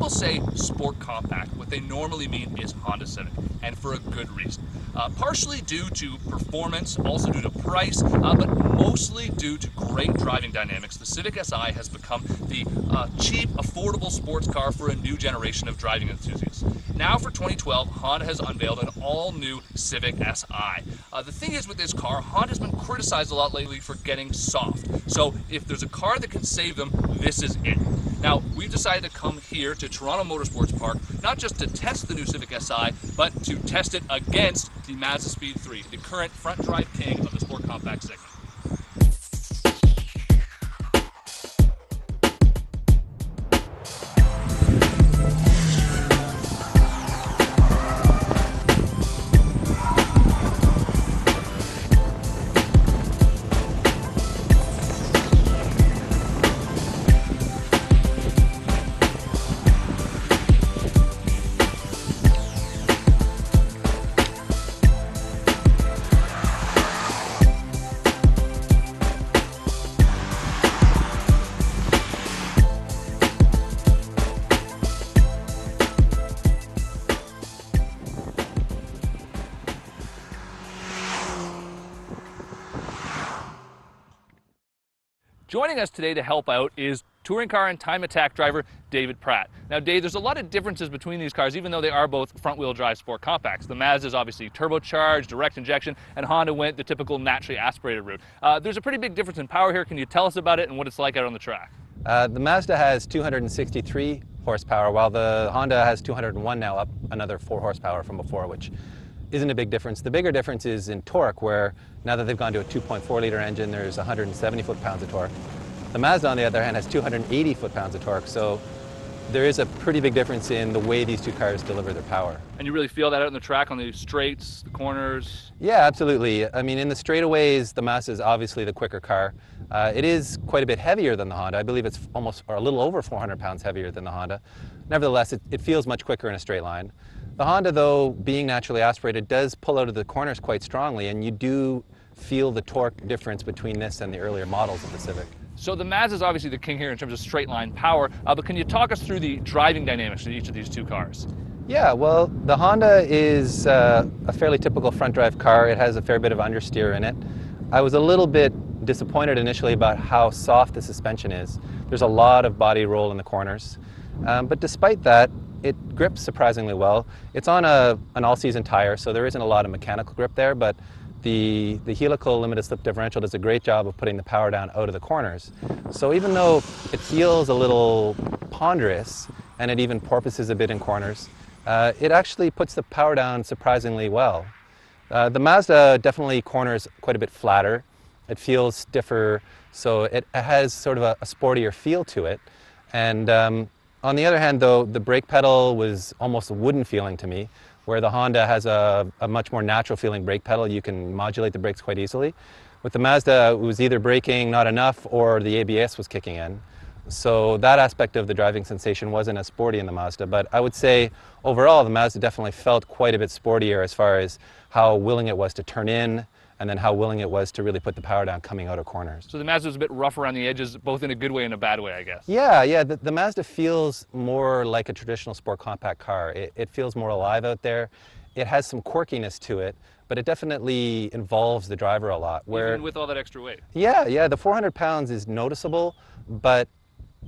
people say sport compact, what they normally mean is Honda Civic, and for a good reason. Partially due to performance, also due to price, but mostly due to great driving dynamics. The Civic Si has become the cheap, affordable sports car for a new generation of driving enthusiasts. Now for 2012, Honda has unveiled an all-new Civic Si. The thing is with this car, Honda's been criticized a lot lately for getting soft. So if there's a car that can save them, this is it. Now, we've decided to come here to Toronto Motorsports Park, not just to test the new Civic Si, but to test it against the Mazda Speed 3, the current front drive king of the sport compact segment. Joining us today to help out is touring car and time attack driver David Pratt. Now Dave, there's a lot of differences between these cars, even though they are both front-wheel drive sport compacts. The Mazda is obviously turbocharged, direct injection, and Honda went the typical naturally aspirated route. There's a pretty big difference in power here. Can you tell us about it and what it's like out on the track? The Mazda has 263 horsepower, while the Honda has 201 now, up another 4 horsepower from before, which isn't a big difference. The bigger difference is in torque, where now that they've gone to a 2.4 liter engine, there's 170 foot-pounds of torque. The Mazda, on the other hand, has 280 foot-pounds of torque, so there is a pretty big difference in the way these two cars deliver their power. And you really feel that out on the track, on the straights, the corners? Yeah, absolutely. I mean, in the straightaways, the Mazda is obviously the quicker car. It is quite a bit heavier than the Honda. I believe it's almost, or a little over 400 pounds heavier than the Honda. Nevertheless, it feels much quicker in a straight line. The Honda, though, being naturally aspirated, does pull out of the corners quite strongly, and you do feel the torque difference between this and the earlier models of the Civic. So the Mazda is obviously the king here in terms of straight line power, but can you talk us through the driving dynamics of each of these two cars? Yeah, well, the Honda is a fairly typical front drive car. It has a fair bit of understeer in it. I was a little bit disappointed initially about how soft the suspension is. There's a lot of body roll in the corners, but despite that, it grips surprisingly well. It's on an all-season tire, so there isn't a lot of mechanical grip there, but the helical limited slip differential does a great job of putting the power down out of the corners. So even though it feels a little ponderous, and it even porpoises a bit in corners, it actually puts the power down surprisingly well. The Mazda definitely corners quite a bit flatter. It feels stiffer, so it has sort of a sportier feel to it. And on the other hand, though, the brake pedal was almost a wooden feeling to me, where the Honda has a much more natural feeling brake pedal. You can modulate the brakes quite easily. With the Mazda, it was either braking not enough or the ABS was kicking in. So that aspect of the driving sensation wasn't as sporty in the Mazda, but I would say overall the Mazda definitely felt quite a bit sportier as far as how willing it was to turn in, and then how willing it was to really put the power down coming out of corners. So the Mazda was a bit rough around the edges, both in a good way and a bad way, I guess. Yeah, the Mazda feels more like a traditional sport compact car. It feels more alive out there. It has some quirkiness to it, but it definitely involves the driver a lot. Even with all that extra weight? Yeah, the 400 pounds is noticeable, but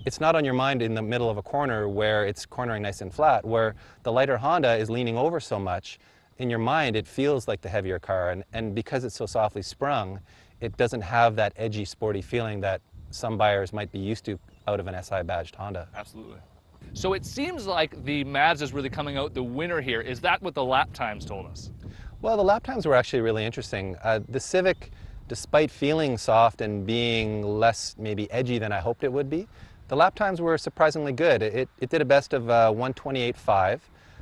it's not on your mind in the middle of a corner where it's cornering nice and flat, where the lighter Honda is leaning over so much. In your mind, it feels like the heavier car, and because it's so softly sprung, it doesn't have that edgy, sporty feeling that some buyers might be used to out of an SI badged Honda. Absolutely. So it seems like the Mazda is really coming out the winner here. Is that what the lap times told us? Well, the lap times were actually really interesting. The Civic, despite feeling soft and being less maybe edgy than I hoped it would be, the lap times were surprisingly good. It did a best of 1:28.5.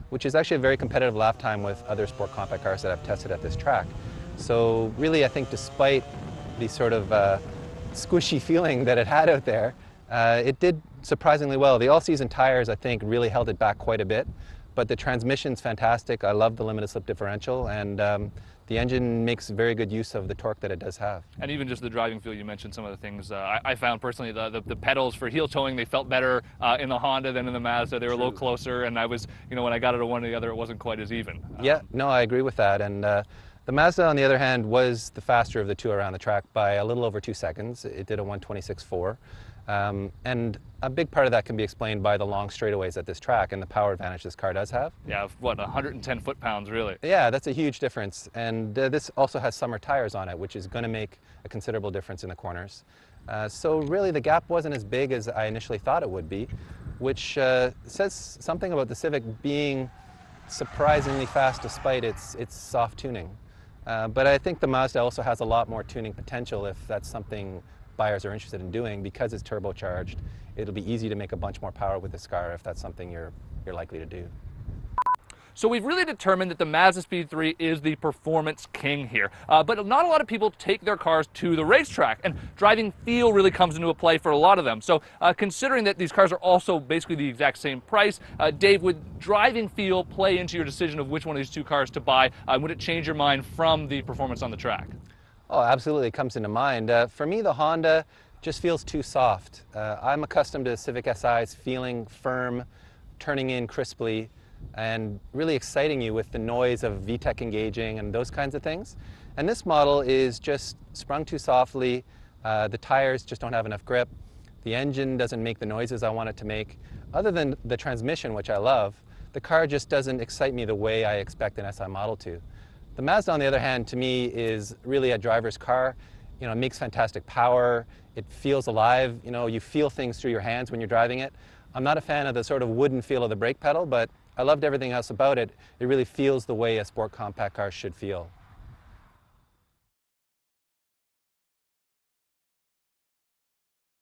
which is actually a very competitive lap time with other sport compact cars that I've tested at this track. So really, I think despite the sort of squishy feeling that it had out there, it did surprisingly well. The all-season tires, I think, really held it back quite a bit, but the transmission's fantastic. I love the limited slip differential, and the engine makes very good use of the torque that it does have. And even just the driving feel, you mentioned some of the things. I found personally the pedals for heel towing, they felt better in the Honda than in the Mazda. They were a little closer, and I was, when I got it to one or the other, it wasn't quite as even. Yeah, no, I agree with that. And the Mazda, on the other hand, was the faster of the two around the track by a little over 2 seconds. It did a 1:26.4. And a big part of that can be explained by the long straightaways at this track and the power advantage this car does have. Yeah, what, 110 foot-pounds, really? Yeah, that's a huge difference. And this also has summer tires on it, which is going to make a considerable difference in the corners. So really the gap wasn't as big as I initially thought it would be, which says something about the Civic being surprisingly fast despite its soft tuning. But I think the Mazda also has a lot more tuning potential if that's something buyers are interested in doing. Because it's turbocharged, it'll be easy to make a bunch more power with this car if that's something you're likely to do. So we've really determined that the Mazda Speed 3 is the performance king here. But not a lot of people take their cars to the racetrack, and driving feel really comes into a play for a lot of them. So considering that these cars are also basically the exact same price, Dave, would driving feel play into your decision of which one of these two cars to buy? Would it change your mind from the performance on the track? Oh, absolutely, it comes into mind. For me, the Honda just feels too soft. I'm accustomed to Civic SIs feeling firm, turning in crisply, and really exciting you with the noise of VTEC engaging and those kinds of things. And this model is just sprung too softly. The tires just don't have enough grip. The engine doesn't make the noises I want it to make. Other than the transmission, which I love, the car just doesn't excite me the way I expect an SI model to. The Mazda, on the other hand, to me is really a driver's car. It makes fantastic power. It feels alive. You feel things through your hands when you're driving it. I'm not a fan of the sort of wooden feel of the brake pedal, but I loved everything else about it. It really feels the way a sport compact car should feel.